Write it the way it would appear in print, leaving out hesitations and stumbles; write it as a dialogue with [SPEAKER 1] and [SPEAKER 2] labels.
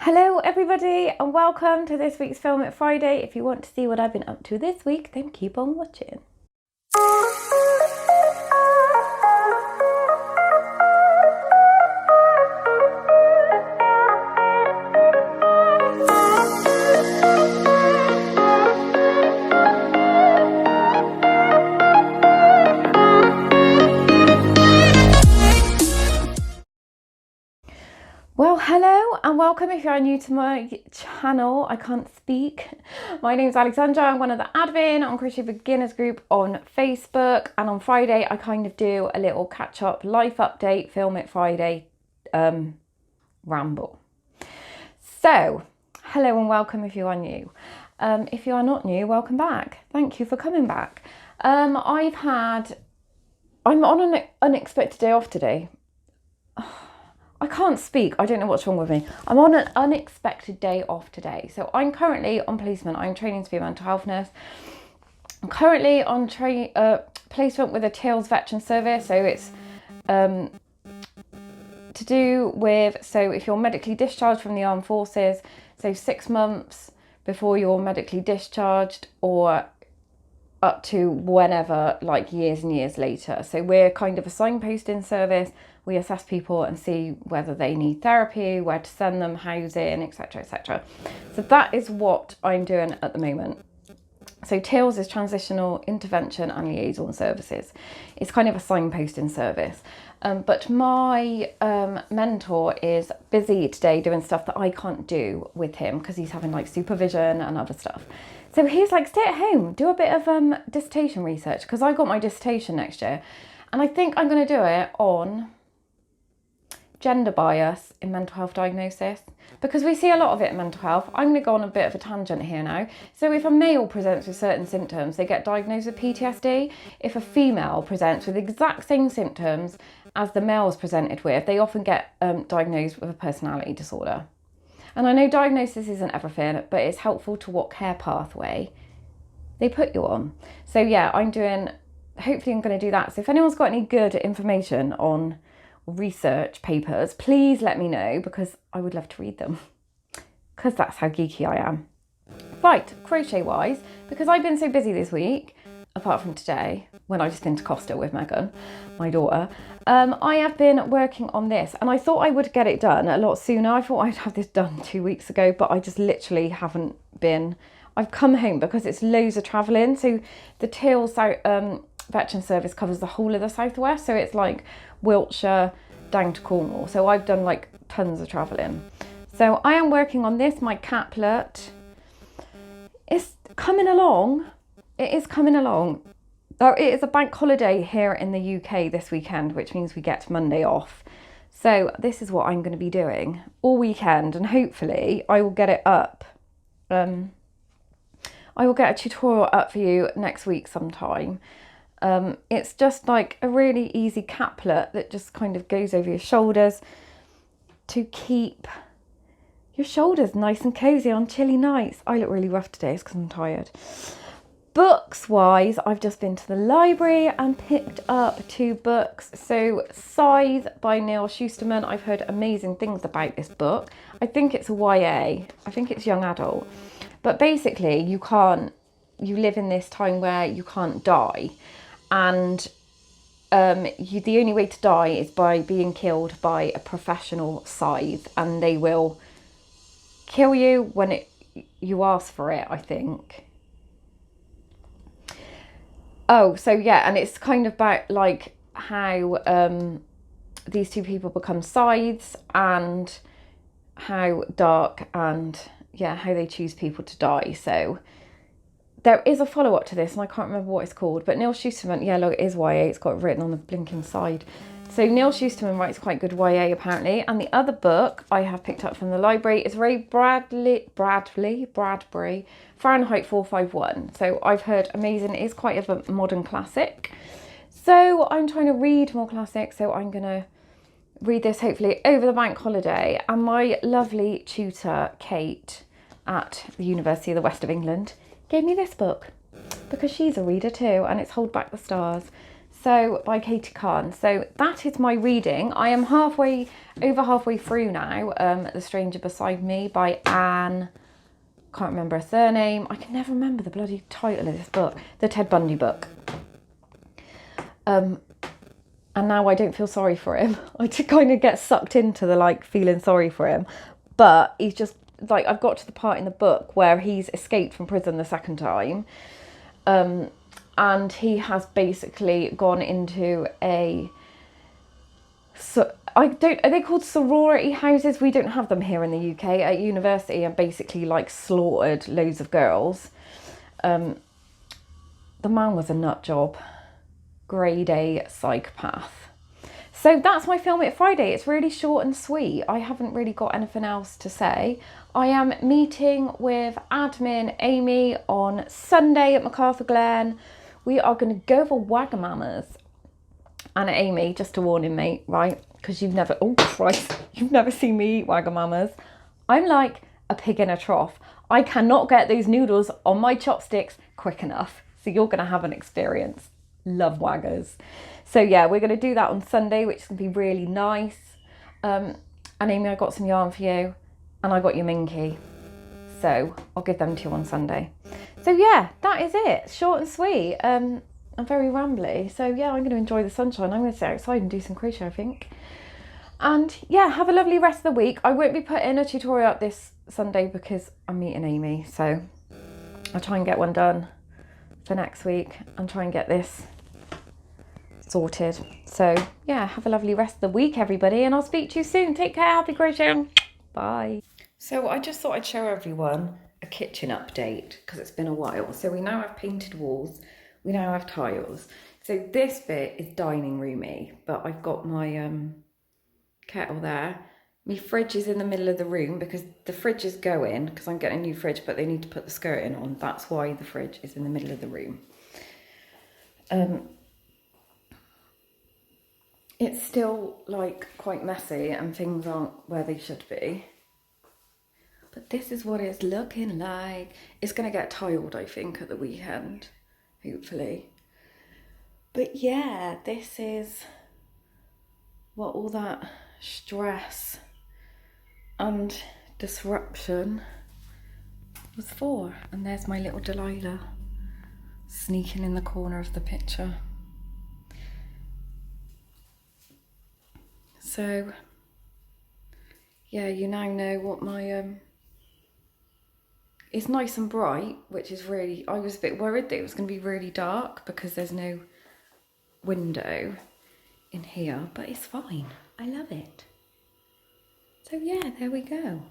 [SPEAKER 1] Hello everybody and welcome to this week's Film It Friday. If you want to see what I've been up to this week, then keep on watching. Well, hello and welcome if you're new to my channel. I can't speak. My name's Alexandra. I'm one of the admin on Crochet Beginners group on Facebook, and on Friday I kind of do a little catch up life update, Film It Friday ramble. So hello and welcome if you are new. If you are not new, welcome back. Thank you for coming back. I'm on an unexpected day off today. I can't speak. I don't know what's wrong with me. I'm on an unexpected day off today. So I'm currently on placement. I'm training to be a mental health nurse. I'm currently on placement with a Tails veteran service. So it's to do with, so if you're medically discharged from the armed forces, so 6 months before you're medically discharged, or up to whenever, like years and years later. So we're kind of a signposting service. We assess people and see whether they need therapy, where to send them, housing, etc, etc. So that is what I'm doing at the moment. So TILS is Transitional Intervention and Liaison Services. It's kind of a signposting service. But my mentor is busy today doing stuff that I can't do with him because he's having like supervision and other stuff. So he's like, stay at home, do a bit of dissertation research, because I got my dissertation next year. And I think I'm going to do it on gender bias in mental health diagnosis, because we see a lot of it in mental health. I'm going to go on a bit of a tangent here now. So if a male presents with certain symptoms, they get diagnosed with PTSD. If a female presents with the exact same symptoms as the male's presented with, they often get diagnosed with a personality disorder. And I know diagnosis isn't everything, but it's helpful to what care pathway they put you on. So yeah, hopefully I'm going to do that. So if anyone's got any good information on research papers, please let me know, because I would love to read them, because that's how geeky I am. Right, crochet wise, because I've been so busy this week, apart from today when I just been to Costa with Megan, my daughter, I have been working on this, and I thought I would get it done a lot sooner. I thought I'd have this done 2 weeks ago, but I just literally haven't been. I've come home because it's loads of travelling. So the Tails veteran service covers the whole of the southwest, so it's like Wiltshire down to Cornwall. So I've done like tons of travelling. So I am working on this, my caplet. It's coming along. It is coming along. It is a bank holiday here in the UK this weekend, which means we get Monday off. So this is what I'm going to be doing all weekend, and hopefully I will get it up. I will get a tutorial up for you next week sometime. It's just like a really easy caplet that just kind of goes over your shoulders to keep your shoulders nice and cozy on chilly nights. I look really rough today, it's because I'm tired. Books wise, I've just been to the library and picked up 2 books. So Scythe by Neil Shusterman. I've heard amazing things about this book. I think it's a YA. I think it's young adult. But basically you live in this time where you can't die. And the only way to die is by being killed by a professional scythe, and they will kill you when you ask for it, I think. Oh, so yeah, and it's kind of about like how these 2 people become scythes, and how dark, and yeah, how they choose people to die. So there is a follow-up to this, and I can't remember what it's called, but Neil Shusterman, yeah, look, it is YA, it's got it written on the blinking side. So Neil Shusterman writes quite good YA apparently, and the other book I have picked up from the library is Ray Bradbury, Fahrenheit 451. So I've heard amazing, it is quite a modern classic. So I'm trying to read more classics, so I'm going to read this hopefully over the bank holiday. And my lovely tutor, Kate, at the University of the West of England, gave me this book because she's a reader too, and it's Hold Back the Stars. So by Katie Kahn. So that is my reading. I am over halfway through now. The Stranger Beside Me by Anne. Can't remember her surname. I can never remember the bloody title of this book. The Ted Bundy book. And now I don't feel sorry for him. I just kind of get sucked into the like feeling sorry for him. But he's just like, I've got to the part in the book where he's escaped from prison the second time. And he has basically gone into are they called sorority houses? We don't have them here in the UK. At university, and basically like slaughtered loads of girls. The man was a nut job. Grade A psychopath. So that's my Film It Friday. It's really short and sweet. I haven't really got anything else to say. I am meeting with admin Amy on Sunday at MacArthur Glen. We are going to go for Wagamama's. And Amy, just a warning, mate, right? Because you've never seen me eat Wagamama's. I'm like a pig in a trough. I cannot get those noodles on my chopsticks quick enough. So you're going to have an experience. Love Waggers. So yeah, we're going to do that on Sunday, which is going to be really nice. And Amy, I got some yarn for you, and I got your minky. So I'll give them to you on Sunday. So yeah, that is it. Short and sweet. I'm very rambly. So yeah, I'm going to enjoy the sunshine. I'm going to sit outside and do some crochet, I think. And yeah, have a lovely rest of the week. I won't be putting a tutorial up this Sunday because I'm meeting Amy. So I'll try and get one done for next week and try and get this sorted. So yeah, have a lovely rest of the week, everybody, and I'll speak to you soon. Take care. Happy crocheting. Bye. So I just thought I'd show everyone a kitchen update because it's been a while. So we now have painted walls. We now have tiles. So this bit is dining roomy, but I've got my kettle there. My fridge is in the middle of the room because the fridge is going, because I'm getting a new fridge, but they need to put the skirting on. That's why the fridge is in the middle of the room. It's still like quite messy and things aren't where they should be. But this is what it's looking like. It's going to get tiled, I think, at the weekend, hopefully. But yeah, this is what all that stress and disruption was for. And there's my little Delilah sneaking in the corner of the picture. So yeah, you now know what my it's nice and bright, which is really, I was a bit worried that it was going to be really dark because there's no window in here, but it's fine. I love it. So yeah, there we go.